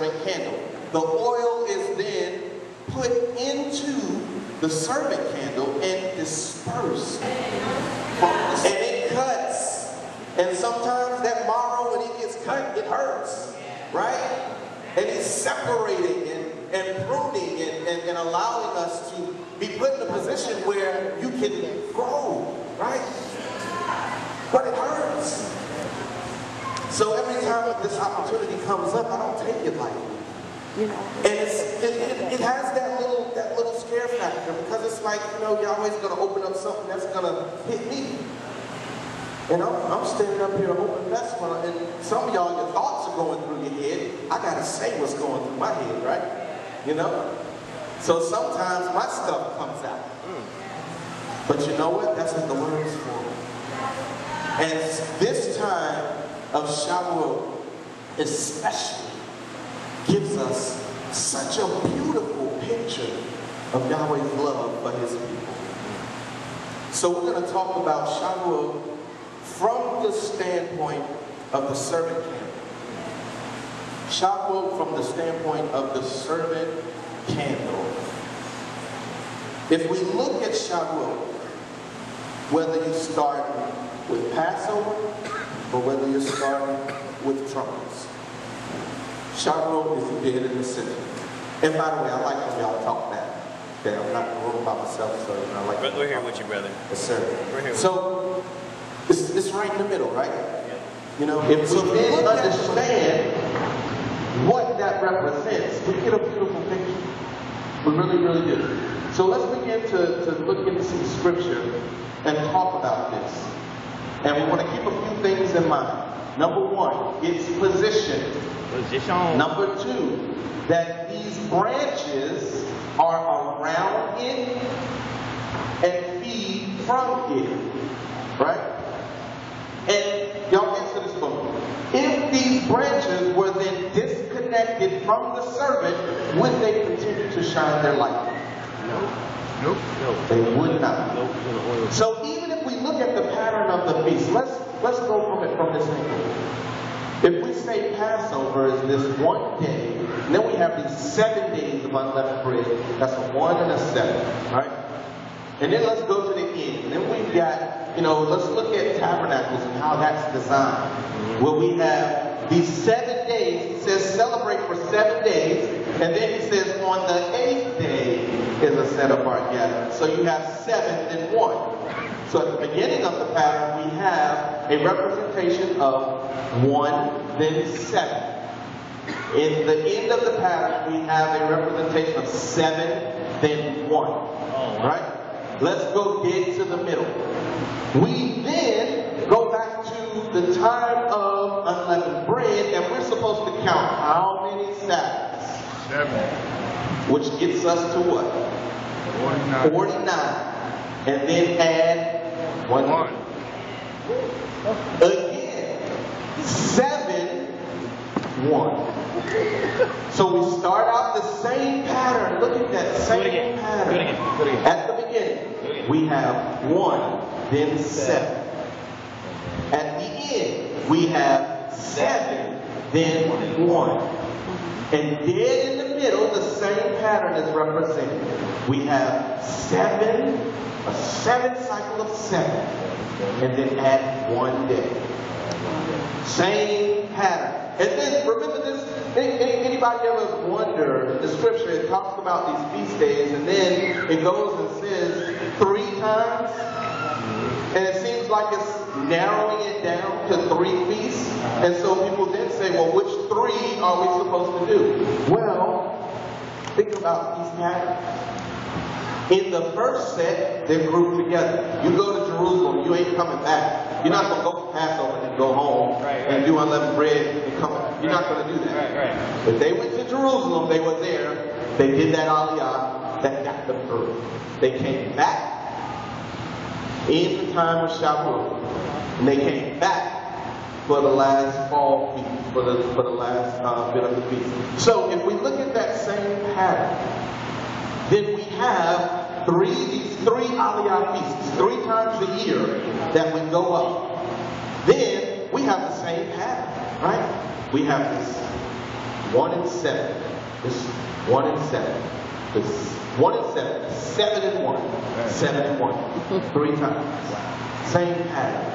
servant candle. The oil is then put into the servant candle and dispersed. And it cuts. And sometimes that marrow, when it gets cut, it hurts. Right? And he's separating and pruning and allowing us to be put in a position where you can grow. Right? But it hurts. So every time this opportunity comes up, I don't take it lightly. And it has that little scare factor, because it's like, Yahweh's going to open up something that's going to hit me. And I'm standing up here, an open vessel, and some of y'all, your thoughts are going through your head. I got to say what's going through my head, right? So sometimes my stuff comes out. But you know what? That's what the word is for. And this time of Shavuot especially gives us such a beautiful picture of Yahweh's love for his people. So we're going to talk about Shavuot from the standpoint of the servant candle. Shavuot from the standpoint of the servant candle. If we look at Shavuot, whether you start with Passover or whether you're starting with trumpets, Shavuot is dead in the center. And by the way, I like when y'all talk back. Okay, I'm not in the room by myself, so I like. We're here with you, brother. Yes, sir. We're here. So it's right in the middle, right? If we then understand what that represents, we get a beautiful picture. We really, really do. So let's begin to look into some scripture and talk about this. And we want to keep a few things in mind. Number one, its position. Number two, that these branches are around it and feed from it. Right? And y'all answer this for me. If these branches were then disconnected from the servant, would they continue to shine their light? Nope. They would not. Nope. So even if we look at the pattern of the feast, let's go from it from this angle. If we say Passover is this one day, and then we have these 7 days of unleavened bread, that's a 1 and a 7, right? And then let's go to the end. And then we've got, let's look at tabernacles and how that's designed. Where we have these 7 days, it says celebrate for 7 days, and then he says on the 8th day is a set apart gathering. So you have 7 and 1. So at the beginning of the pattern, we have a representation of 1, then 7. In the end of the pattern, we have a representation of 7, then 1. Right? Let's go dead to the middle. We then go back to the time of unleavened bread, and we're supposed to count how many Sabbaths? 7. Which gets us to what? 49. And then add 1. Again, 7, 1. So we start out the same pattern. Look at that same pattern. Do it again. At the beginning, we have 1, then 7. At the end, we have 7, then 1. And dead in the middle, the same pattern is represented. We have 7, a 7 cycle of 7, and then add 1 day. Same pattern. And then remember this. Anybody ever wonder, the scripture, it talks about these feast days, and then it goes and says 3 times, and it seems like it's narrowing it down to 3 feasts. And so people then say, well, which 3 are we supposed to do? Well, think about these patterns. In the first set, they're grouped together. You go to Jerusalem, you ain't coming back. You're not going to go for Passover and go home and do unleavened bread and come back. You're not going to do that. If they went to Jerusalem, they were there. They did that aliyah. That got them through. They came back in the time of Shavuot. And they came back for the last fall feast, for the last bit of the feast. So if we look at that same pattern, then we have these 3 aliyah feasts, 3 times a year that we go up. Then we have the same pattern, right? We have this 1 and 7. This 1 and 7. This 1 and 7. 7 and 1. 7 and 1. 3 times. Same pattern.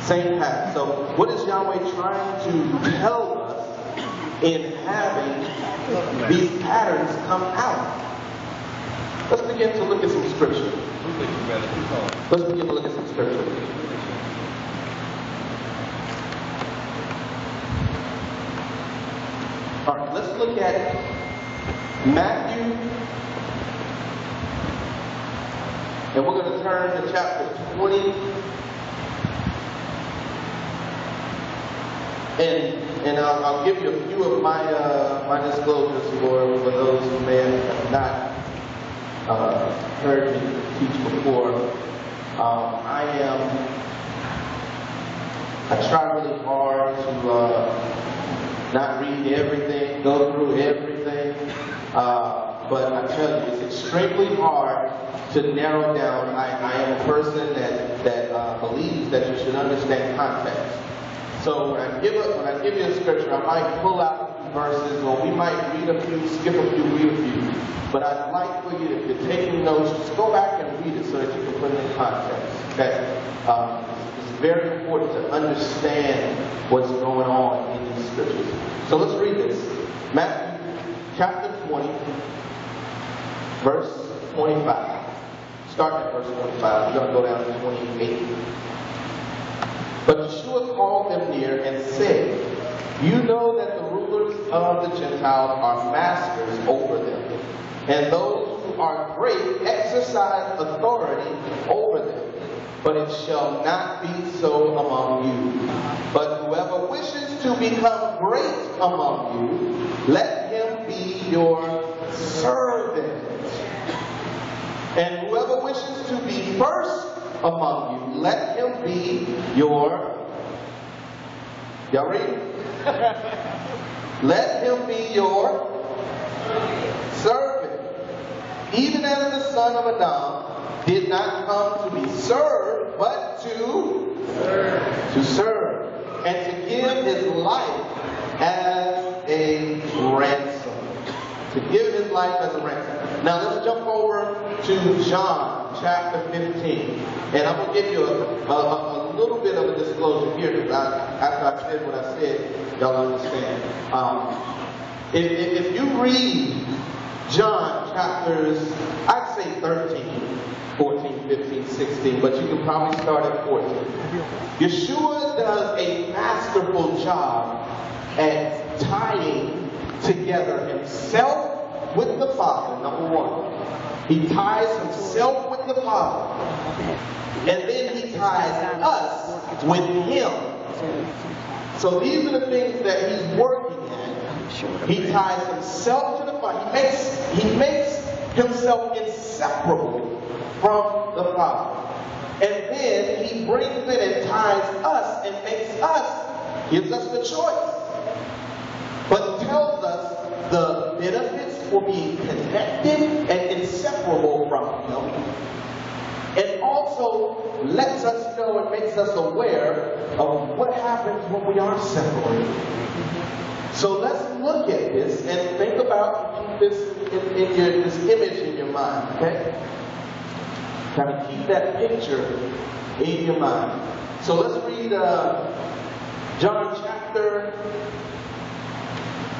Same pattern. So what is Yahweh trying to tell us in having these patterns come out? Let's begin to look at some scripture. Let's begin to look at some scripture. All right, let's look at Matthew, and we're going to turn to chapter 20. And I'll give you a few of my my disclosures for those who may have not heard me teach before. I try really hard to not read everything, go through everything, but I tell you, it's extremely hard to narrow down. I am a person that believes that you should understand context. So when I give you a scripture, I might pull out a few verses, or we might read a few, skip a few, read a few. But I'd like for you, if you're taking notes, just go back and read it so that you can put it in context. Okay? It's very important to understand what's going on in these scriptures. So let's read this. Matthew chapter 20, verse 25. Starting at verse 25. We're going to go down to 28. But Yeshua called them near and said, "You know that the rulers of the Gentiles are masters over them, and those who are great exercise authority over them. But it shall not be so among you. But whoever wishes to become great among you, let him be your servant. And whoever wishes to be first among you, let him be your," y'all read? "Let him be your servant. Even as the Son of Adam did not come to be served, but to serve, and to give his life as a ransom." To give his life as a ransom. Now let's jump over to John chapter 15. And I'm going to give you a little bit of a disclosure here, because after I said what I said, y'all understand. If you read John chapters, I'd say 13, 14, 15, 16, but you can probably start at 14. Yeshua does a masterful job at tying together himself with the Father, number one. He ties himself with the Father. And then he ties us with him. So these are the things that he's working at. He ties himself to the Father. He makes himself inseparable from the Father. And then he brings in and ties us and makes us, gives us the choice. But tells us the benefits for being connected and inseparable from him. And also lets us know and makes us aware of what happens when we are separated. So let's look at this and think about, keep this this image in your mind, okay? Kind of keep that picture in your mind. So let's read John chapter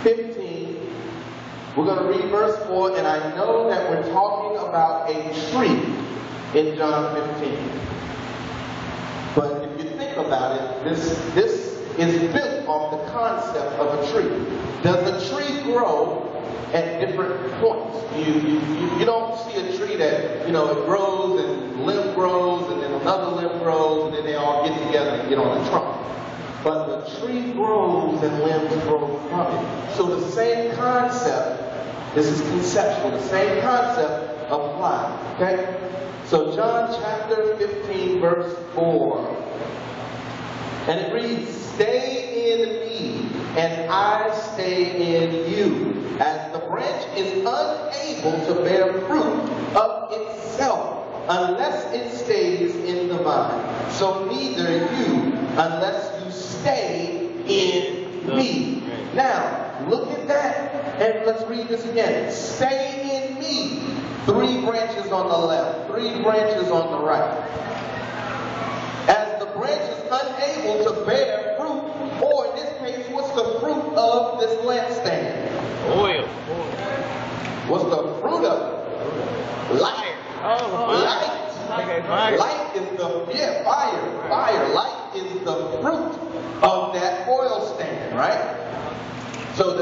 15. We're going to read verse 4, and I know that we're talking about a tree in John 15. But if you think about it, this is built off the concept of a tree. Does a tree grow at different points? You don't see a tree that, it grows and limb grows and then another limb grows and then they all get together and get on the trunk. But the tree grows and limbs grow from it. So the same concept, this is conceptual, the same concept applies. Okay? So John chapter 15 verse 4. And it reads, "Stay in me, and I stay in you. As the branch is unable to bear fruit of itself unless it stays in the vine, so neither you unless you stay in me." Now, look at that, and let's read this again. Stay in me. 3 branches on the left, 3 branches on the right. As the branch is unable to bear fruit, or in this case, what's the fruit of this lampstand? Oil. What's the fruit of it? Light. Light. Light is the, fire. Fire. Light is the fruit of that oil stand, right? So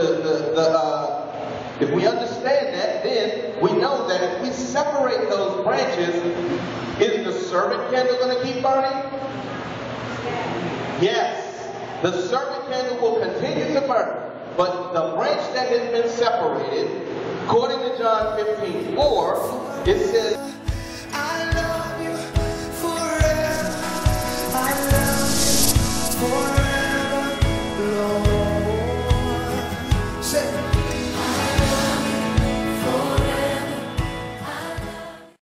if we understand that, then we know that if we separate those branches, is the servant candle going to keep burning? Yes. The servant candle will continue to burn. But the branch that has been separated, according to John 15:4, it says, I love you forever. I love you forever, Lord. Say,